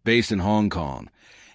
Based in Hong Kong,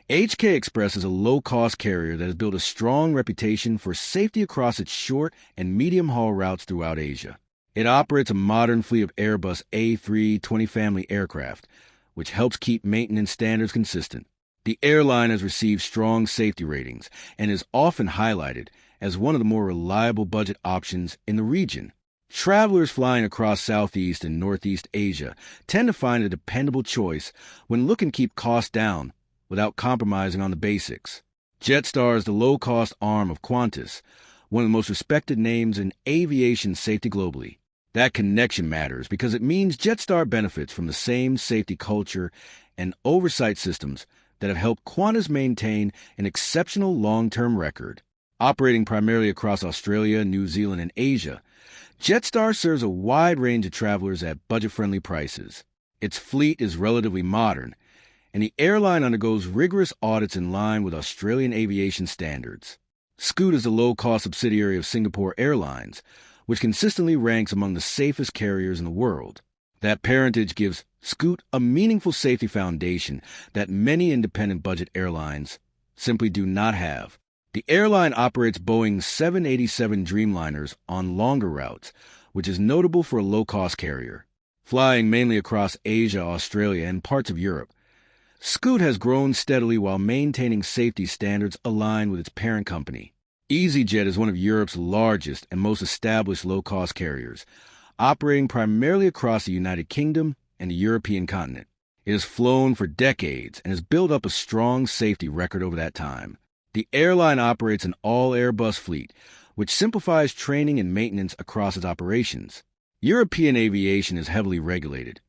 HK Express is a low-cost carrier that has built a strong reputation for safety across its short and medium-haul routes throughout Asia. It operates a modern fleet of Airbus A320 family aircraft, which helps keep maintenance standards consistent. The airline has received strong safety ratings and is often highlighted as one of the more reliable budget options in the region. Travelers flying across Southeast and Northeast Asia tend to find a dependable choice when looking to keep costs down without compromising on the basics. Jetstar is the low-cost arm of Qantas, one of the most respected names in aviation safety globally. That connection matters because it means Jetstar benefits from the same safety culture and oversight systems that have helped Qantas maintain an exceptional long-term record. Operating primarily across Australia, New Zealand, and Asia, Jetstar serves a wide range of travelers at budget-friendly prices. Its fleet is relatively modern, and the airline undergoes rigorous audits in line with Australian aviation standards. Scoot is a low-cost subsidiary of Singapore Airlines, which consistently ranks among the safest carriers in the world. That parentage gives Scoot a meaningful safety foundation that many independent budget airlines simply do not have. The airline operates Boeing 787 Dreamliners on longer routes, which is notable for a low-cost carrier. Flying mainly across Asia, Australia, and parts of Europe, Scoot has grown steadily while maintaining safety standards aligned with its parent company. EasyJet is one of Europe's largest and most established low-cost carriers, operating primarily across the United Kingdom and the European continent. It has flown for decades and has built up a strong safety record over that time. The airline operates an all-Airbus fleet, which simplifies training and maintenance across its operations. European aviation is heavily regulated,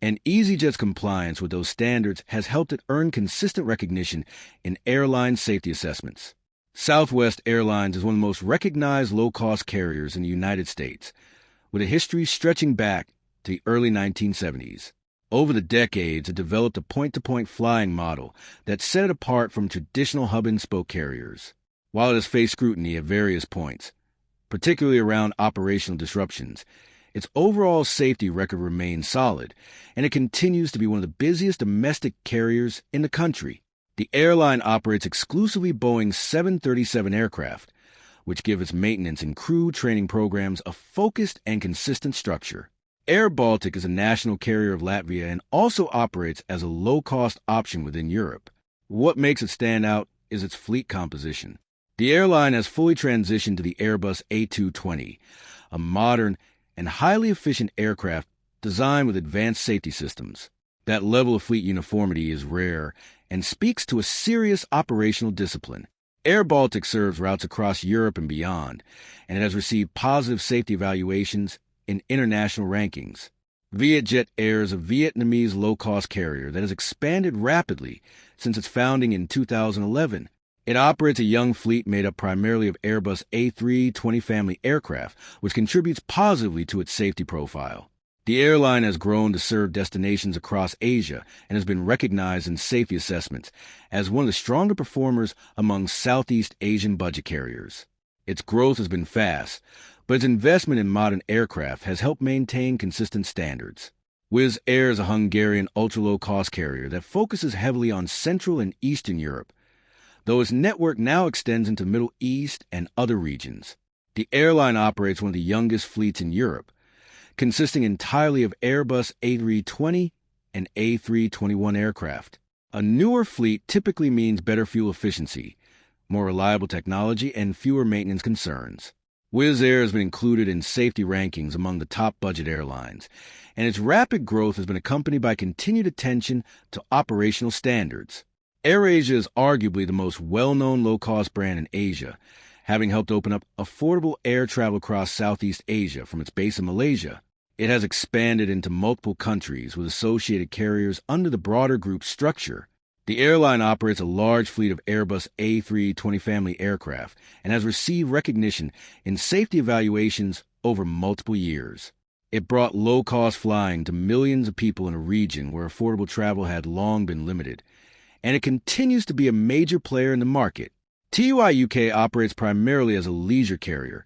and EasyJet's compliance with those standards has helped it earn consistent recognition in airline safety assessments. Southwest Airlines is one of the most recognized low-cost carriers in the United States, with a history stretching back to the early 1970s. Over the decades, it developed a point-to-point flying model that set it apart from traditional hub-and-spoke carriers. While it has faced scrutiny at various points, particularly around operational disruptions, its overall safety record remains solid, and it continues to be one of the busiest domestic carriers in the country. The airline operates exclusively Boeing 737 aircraft, which give its maintenance and crew training programs a focused and consistent structure. airBaltic is a national carrier of Latvia and also operates as a low-cost option within Europe. What makes it stand out is its fleet composition. The airline has fully transitioned to the Airbus A220, a modern and highly efficient aircraft designed with advanced safety systems. That level of fleet uniformity is rare and speaks to a serious operational discipline. airBaltic serves routes across Europe and beyond, and it has received positive safety evaluations in international rankings. VietJet Air is a Vietnamese low-cost carrier that has expanded rapidly since its founding in 2011. It operates a young fleet made up primarily of Airbus A320 family aircraft, which contributes positively to its safety profile. The airline has grown to serve destinations across Asia and has been recognized in safety assessments as one of the stronger performers among Southeast Asian budget carriers. Its growth has been fast, but its investment in modern aircraft has helped maintain consistent standards. Wizz Air is a Hungarian ultra-low-cost carrier that focuses heavily on Central and Eastern Europe, though its network now extends into the Middle East and other regions. The airline operates one of the youngest fleets in Europe, consisting entirely of Airbus A320 and A321 aircraft. A newer fleet typically means better fuel efficiency, more reliable technology, and fewer maintenance concerns. Wizz Air has been included in safety rankings among the top budget airlines, and its rapid growth has been accompanied by continued attention to operational standards. AirAsia is arguably the most well-known low-cost brand in Asia, having helped open up affordable air travel across Southeast Asia from its base in Malaysia. It has expanded into multiple countries with associated carriers under the broader group structure. The airline operates a large fleet of Airbus A320 family aircraft and has received recognition in safety evaluations over multiple years. It brought low-cost flying to millions of people in a region where affordable travel had long been limited, and it continues to be a major player in the market. TUI UK operates primarily as a leisure carrier,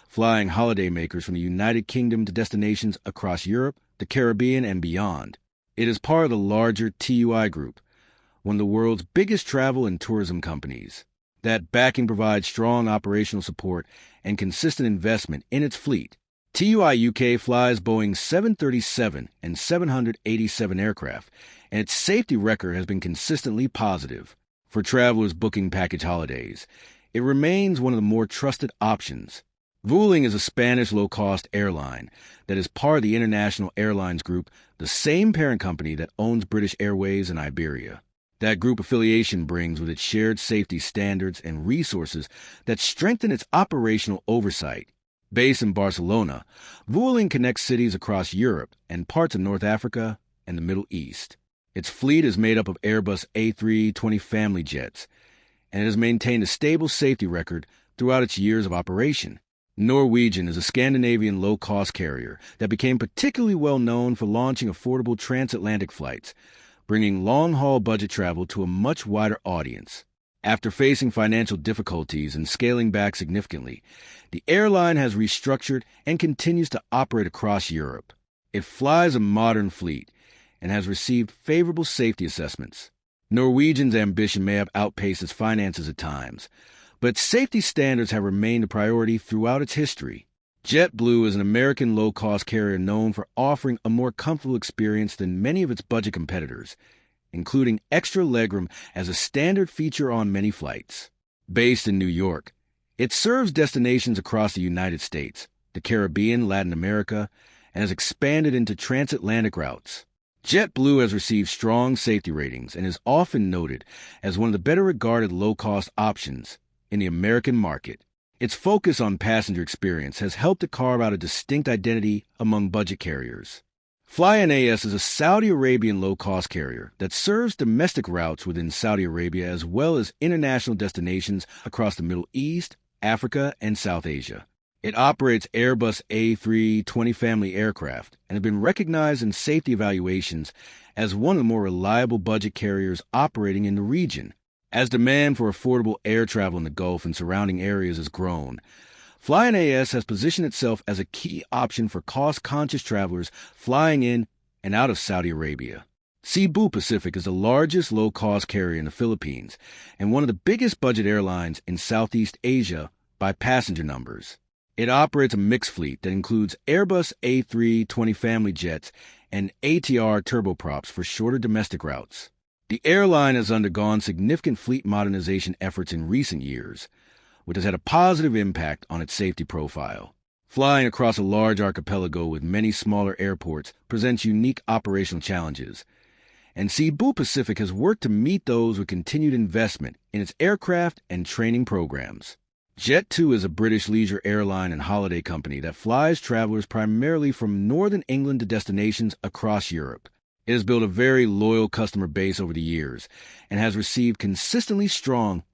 flying holidaymakers from the United Kingdom to destinations across Europe, the Caribbean, and beyond. It is part of the larger TUI group, one of the world's biggest travel and tourism companies. That backing provides strong operational support and consistent investment in its fleet. TUI UK flies Boeing 737 and 787 aircraft, and its safety record has been consistently positive. For travelers booking package holidays, it remains one of the more trusted options. Vueling is a Spanish low-cost airline that is part of the International Airlines Group, the same parent company that owns British Airways and Iberia. That group affiliation brings with it shared safety standards and resources that strengthen its operational oversight. Based in Barcelona, Vueling connects cities across Europe and parts of North Africa and the Middle East. Its fleet is made up of Airbus A320 family jets, and it has maintained a stable safety record throughout its years of operation. Norwegian is a Scandinavian low-cost carrier that became particularly well known for launching affordable transatlantic flights, bringing long-haul budget travel to a much wider audience. After facing financial difficulties and scaling back significantly, the airline has restructured and continues to operate across Europe. It flies a modern fleet and has received favorable safety assessments. Norwegian's ambition may have outpaced its finances at times, but safety standards have remained a priority throughout its history. JetBlue is an American low-cost carrier known for offering a more comfortable experience than many of its budget competitors, including extra legroom as a standard feature on many flights. Based in New York, it serves destinations across the United States, the Caribbean, Latin America, and has expanded into transatlantic routes. JetBlue has received strong safety ratings and is often noted as one of the better-regarded low-cost options in the American market. Its focus on passenger experience has helped it carve out a distinct identity among budget carriers. FlyNAS is a Saudi Arabian low-cost carrier that serves domestic routes within Saudi Arabia as well as international destinations across the Middle East, Africa, and South Asia. It operates Airbus A320 family aircraft and has been recognized in safety evaluations as one of the more reliable budget carriers operating in the region. As demand for affordable air travel in the Gulf and surrounding areas has grown, FlyNAS has positioned itself as a key option for cost-conscious travelers flying in and out of Saudi Arabia. Cebu Pacific is the largest low-cost carrier in the Philippines and one of the biggest budget airlines in Southeast Asia by passenger numbers. It operates a mixed fleet that includes Airbus A320 family jets and ATR turboprops for shorter domestic routes. The airline has undergone significant fleet modernization efforts in recent years, which has had a positive impact on its safety profile. Flying across a large archipelago with many smaller airports presents unique operational challenges, and Cebu Pacific has worked to meet those with continued investment in its aircraft and training programs. Jet2 is a British leisure airline and holiday company that flies travelers primarily from northern England to destinations across Europe. It has built a very loyal customer base over the years and has received consistently strong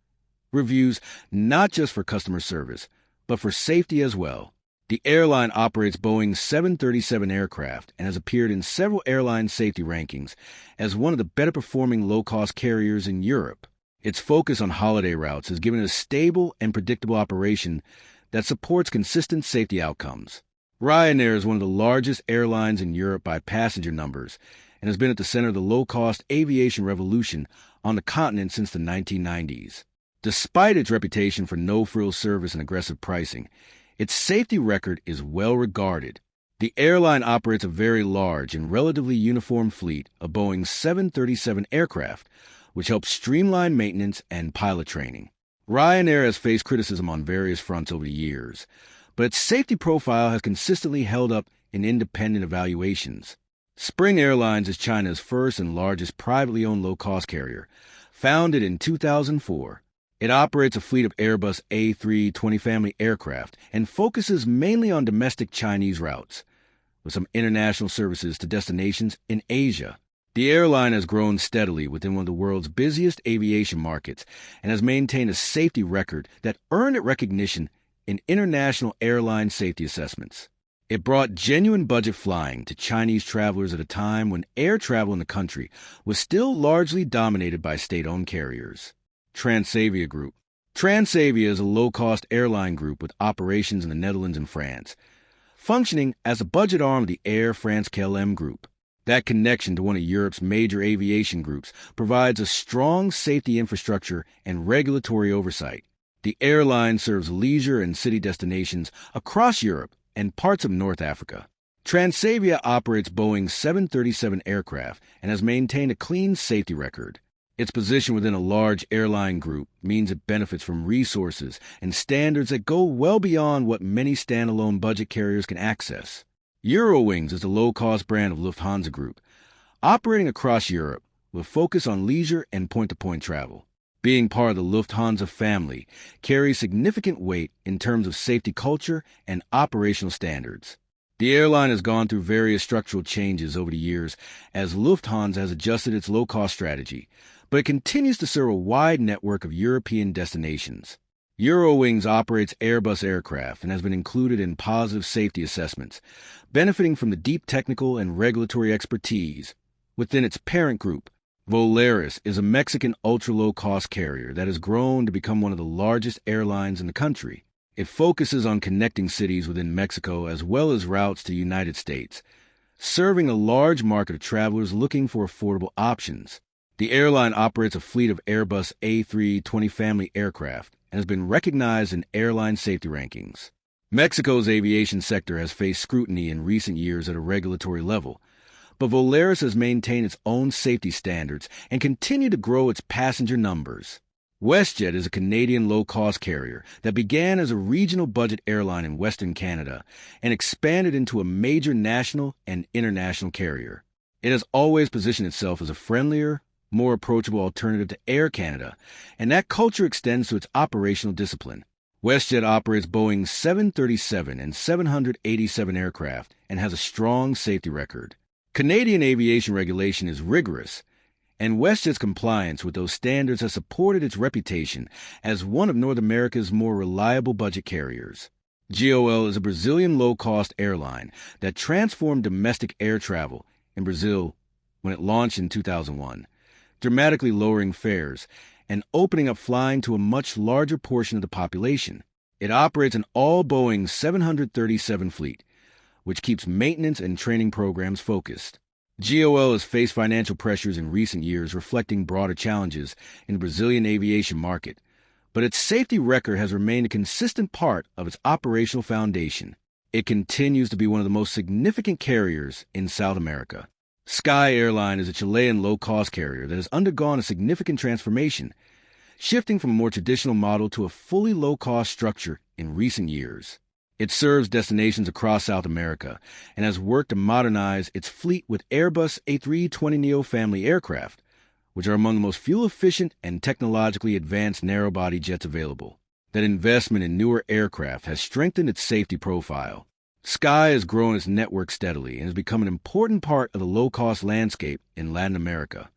reviews not just for customer service, but for safety as well. The airline operates Boeing 737 aircraft and has appeared in several airline safety rankings as one of the better-performing low-cost carriers in Europe. Its focus on holiday routes has given it a stable and predictable operation that supports consistent safety outcomes. Ryanair is one of the largest airlines in Europe by passenger numbers and has been at the center of the low-cost aviation revolution on the continent since the 1990s. Despite its reputation for no-frills service and aggressive pricing, its safety record is well regarded. The airline operates a very large and relatively uniform fleet of Boeing 737 aircraft, which helps streamline maintenance and pilot training. Ryanair has faced criticism on various fronts over the years, but its safety profile has consistently held up in independent evaluations. Spring Airlines is China's first and largest privately owned low-cost carrier, founded in 2004. It operates a fleet of Airbus A320 family aircraft and focuses mainly on domestic Chinese routes, with some international services to destinations in Asia. The airline has grown steadily within one of the world's busiest aviation markets and has maintained a safety record that earned it recognition in international airline safety assessments. It brought genuine budget flying to Chinese travelers at a time when air travel in the country was still largely dominated by state-owned carriers. Transavia Group. Transavia is a low-cost airline group with operations in the Netherlands and France, functioning as a budget arm of the Air France-KLM Group. That connection to one of Europe's major aviation groups provides a strong safety infrastructure and regulatory oversight. The airline serves leisure and city destinations across Europe and parts of North Africa. Transavia operates Boeing 737 aircraft and has maintained a clean safety record. Its position within a large airline group means it benefits from resources and standards that go well beyond what many standalone budget carriers can access. Eurowings is the low-cost brand of Lufthansa Group, operating across Europe with focus on leisure and point-to-point travel. Being part of the Lufthansa family carries significant weight in terms of safety culture and operational standards. The airline has gone through various structural changes over the years as Lufthansa has adjusted its low-cost strategy, but it continues to serve a wide network of European destinations. Eurowings operates Airbus aircraft and has been included in positive safety assessments, benefiting from the deep technical and regulatory expertise within its parent group. Volaris is a Mexican ultra-low-cost carrier that has grown to become one of the largest airlines in the country. It focuses on connecting cities within Mexico as well as routes to the United States, serving a large market of travelers looking for affordable options. The airline operates a fleet of Airbus A320 family aircraft and has been recognized in airline safety rankings. Mexico's aviation sector has faced scrutiny in recent years at a regulatory level, but Volaris has maintained its own safety standards and continued to grow its passenger numbers. WestJet is a Canadian low-cost carrier that began as a regional budget airline in Western Canada and expanded into a major national and international carrier. It has always positioned itself as a friendlier, more approachable alternative to Air Canada, and that culture extends to its operational discipline. WestJet operates Boeing 737 and 787 aircraft and has a strong safety record. Canadian aviation regulation is rigorous, and WestJet's compliance with those standards has supported its reputation as one of North America's more reliable budget carriers. GOL is a Brazilian low-cost airline that transformed domestic air travel in Brazil when it launched in 2001, dramatically lowering fares and opening up flying to a much larger portion of the population. It operates an all-Boeing 737 fleet, which keeps maintenance and training programs focused. GOL has faced financial pressures in recent years reflecting broader challenges in the Brazilian aviation market, but its safety record has remained a consistent part of its operational foundation. It continues to be one of the most significant carriers in South America. Sky Airline is a Chilean low-cost carrier that has undergone a significant transformation, shifting from a more traditional model to a fully low-cost structure in recent years. It serves destinations across South America and has worked to modernize its fleet with Airbus A320neo family aircraft, which are among the most fuel-efficient and technologically advanced narrow-body jets available. That investment in newer aircraft has strengthened its safety profile. Sky has grown its network steadily and has become an important part of the low-cost landscape in Latin America.